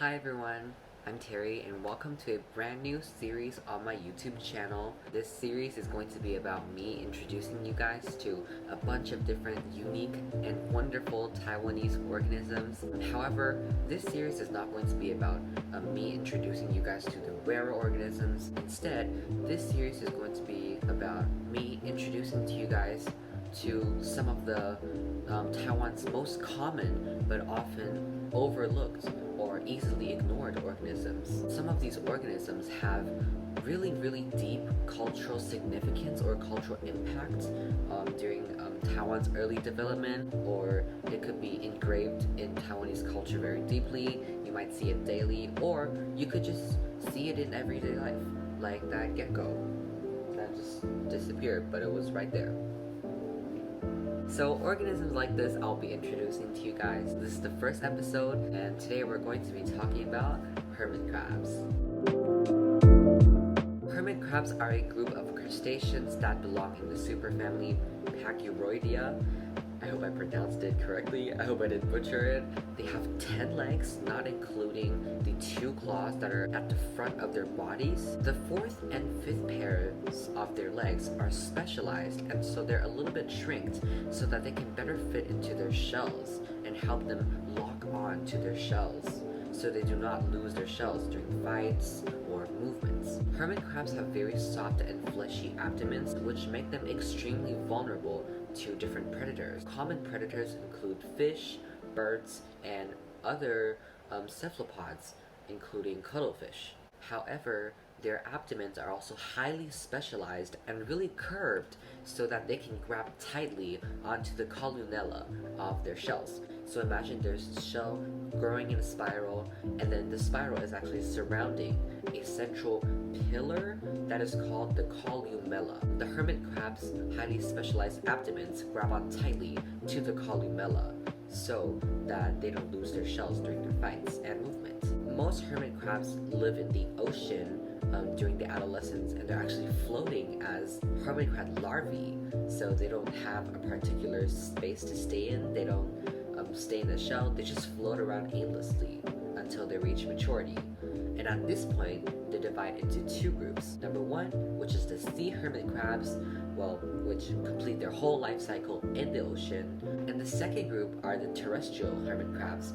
Hi everyone, I'm Terry and welcome to a brand new series on my YouTube channel. This series is going to be about me introducing you guys to a bunch of different unique and wonderful Taiwanese organisms. However, this series is not going to be about me introducing you guys to the rarer organisms. Instead, this series is going to be about me introducing to you guys to some of the Taiwan's most common but often overlooked or easily ignored organisms. Some of these organisms have really deep cultural significance or cultural impact during Taiwan's early development, or it could be engraved in Taiwanese culture very deeply. You might see it daily, or you could just see it in everyday life, like that gecko that just disappeared, but it was right there. So organisms like this I'll be introducing to you guys. This is the first episode, and today we're going to be talking about hermit crabs. Hermit crabs are a group of crustaceans that belong in the superfamily Pachyroidea. I hope I pronounced it correctly. I hope I didn't butcher it. They have 10 legs, not including the 2 claws that are at the front of their bodies. The 4th and 5th pairs of their legs are specialized, and so they're a little bit shrinked so that they can better fit into their shells and help them lock on to their shells so they do not lose their shells during fights or movements. Hermit crabs have very soft and fleshy abdomens, which make them extremely vulnerable to different predators. Common predators include fish, birds, and other cephalopods, including cuttlefish. However, their abdomens are also highly specialized and really curved so that they can grab tightly onto the columella of their shells. So imagine there's a shell growing in a spiral, and then the spiral is actually surrounding a central pillar that is called the columella. The hermit crab's highly specialized abdomens grab on tightly to the columella so that they don't lose their shells during their fights and movements. Most hermit crabs live in the ocean during the adolescence, and they're actually floating as hermit crab larvae, so they don't have a particular space to stay in. They don't stay in the shell, they just float around aimlessly until they reach maturity. And at this point, they divide into 2 groups. Number 1, which is the sea hermit crabs, which complete their whole life cycle in the ocean. And the second group are the terrestrial hermit crabs,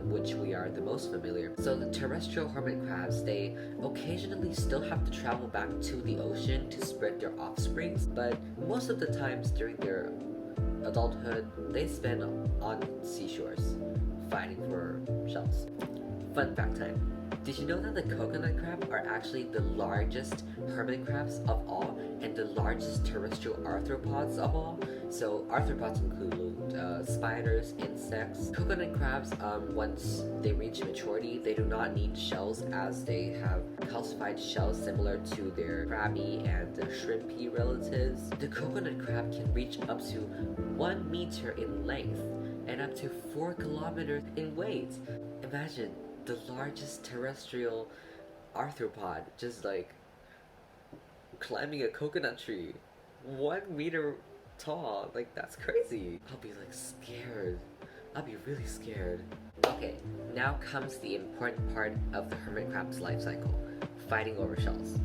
which we are the most familiar. So the terrestrial hermit crabs, they occasionally still have to travel back to the ocean to spread their offsprings, but most of the times during their adulthood, they spend on seashores fighting for shells. Fun fact time. Did you know that the coconut crab are actually the largest hermit crabs of all and the largest terrestrial arthropods of all? So arthropods include spiders, insects. Coconut crabs, once they reach maturity, they do not need shells as they have calcified shells similar to their crabby and shrimpy relatives. The coconut crab can reach up to 1 meter in length and up to 4 kilometers in weight. Imagine the largest terrestrial arthropod just like climbing a coconut tree 1 meter tall. Like, that's crazy. I'll be like scared. I'll be really scared. Okay, now comes the important part of the hermit crab's life cycle: fighting over shells.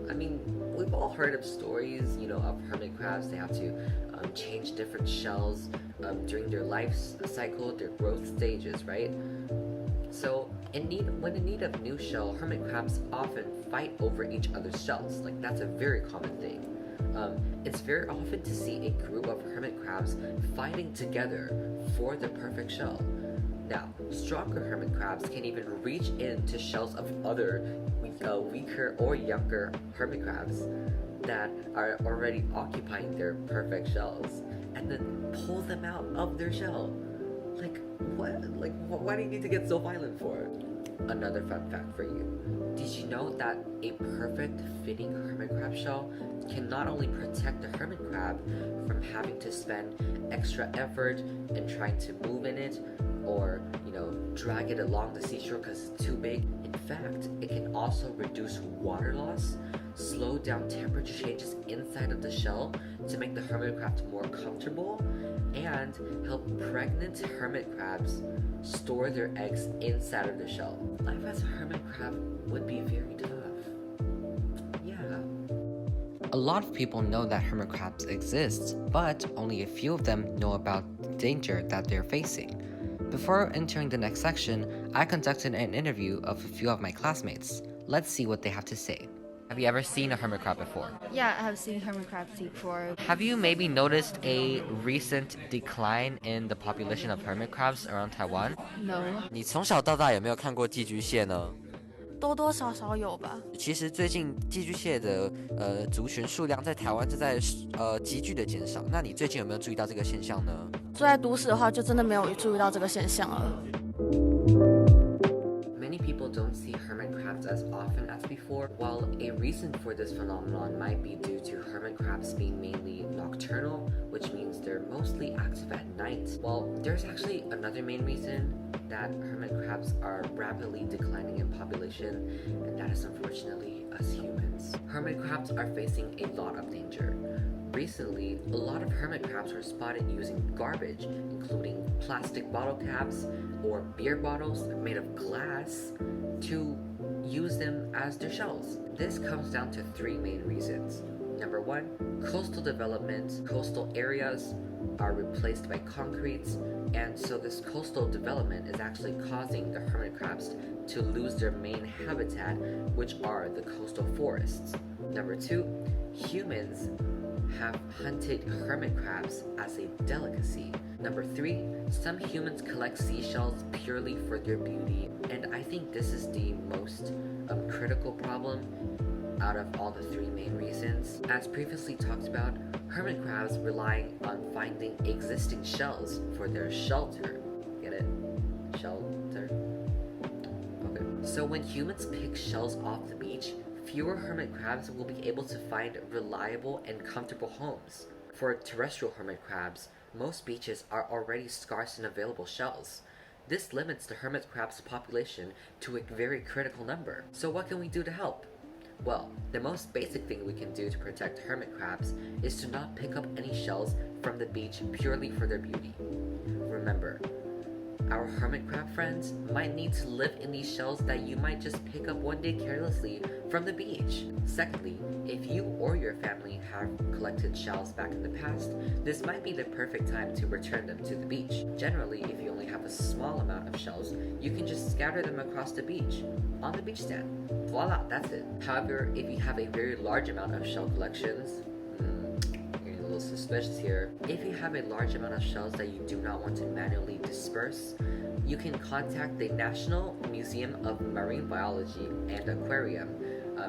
I mean, we've all heard of stories, of hermit crabs. They have to change different shells during their life cycle, their growth stages, right? So, when in need of new shell, hermit crabs often fight over each other's shells. Like, that's a very common thing. It's very often to see a group of hermit crabs fighting together for the perfect shell. Now, stronger hermit crabs can even reach into shells of other weaker or younger hermit crabs that are already occupying their perfect shells, and then pull them out of their shell. Like, what? Like, why do you need to get so violent for? Another fun fact for you. Did you know that a perfect fitting hermit crab shell can not only protect the hermit crab from having to spend extra effort in trying to move in it, or, drag it along the seashore because it's too big. In fact, it can also reduce water loss slow down temperature changes inside of the shell to make the hermit crabs more comfortable, and help pregnant hermit crabs store their eggs inside of the shell. Life as a hermit crab would be very tough. Yeah. A lot of people know that hermit crabs exist, but only a few of them know about the danger that they're facing. Before entering the next section, I conducted an interview of a few of my classmates. Let's see what they have to say. Have you ever seen a hermit crab before? Yeah, I have seen hermit crabs before. Have you maybe noticed a recent decline in the population of hermit crabs around Taiwan? No. 你从小到大有没有看过寄居蟹呢？多多少少有吧。其实最近寄居蟹的族群数量在台湾正在急剧的减少。那你最近有没有注意到这个现象呢？住在都市的话，就真的没有注意到这个现象了。Many people don't see hermit crabs as often as before. While a reason for this phenomenon might be due to hermit crabs being mainly nocturnal, which means they're mostly active at night. Well, there's actually another main reason that hermit crabs are rapidly declining in population, and that is unfortunately us humans. Hermit crabs are facing a lot of danger. Recently, a lot of hermit crabs were spotted using garbage, including plastic bottle caps or beer bottles made of glass, to use them as their shells. This comes down to three main reasons. Number one, coastal development. Coastal areas are replaced by concrete, and so this coastal development is actually causing the hermit crabs to lose their main habitat, which are the coastal forests. Number two, humans have hunted hermit crabs as a delicacy. Number three, some humans collect seashells purely for their beauty, and I think this is the most critical problem out of all the three main reasons. As previously talked about, hermit crabs rely on finding existing shells for their shelter. Get it? Shelter? Okay. So when humans pick shells off the beach, fewer hermit crabs will be able to find reliable and comfortable homes. For terrestrial hermit crabs, most beaches are already scarce in available shells. This limits the hermit crab's population to a very critical number. So what can we do to help? Well, the most basic thing we can do to protect hermit crabs is to not pick up any shells from the beach purely for their beauty. Remember, our hermit crab friends might need to live in these shells that you might just pick up one day carelessly from the beach. Secondly, if you or your family have collected shells back in the past, this might be the perfect time to return them to the beach. Generally, if you only have a small amount of shells, you can just scatter them across the beach on the beach stand. Voila, that's it. However, if you have a very large amount of shell collections, getting a little suspicious here. If you have a large amount of shells that you do not want to manually disperse, you can contact the National Museum of Marine Biology and Aquarium,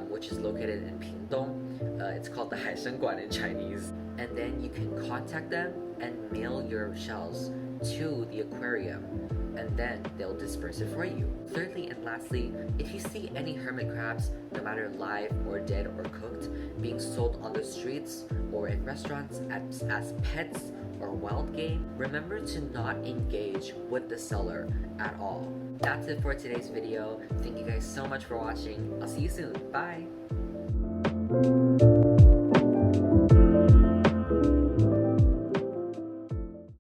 which is located in Pingdong. It's called the 海参馆 in Chinese. And then you can contact them and mail your shells to the aquarium, and then they'll disperse it for you. Thirdly and lastly, if you see any hermit crabs, no matter live or dead or cooked, being sold on the streets or in restaurants as pets or wild game, remember to not engage with the seller at all. That's it for today's video. Thank you guys so much for watching. I'll see you soon. Bye!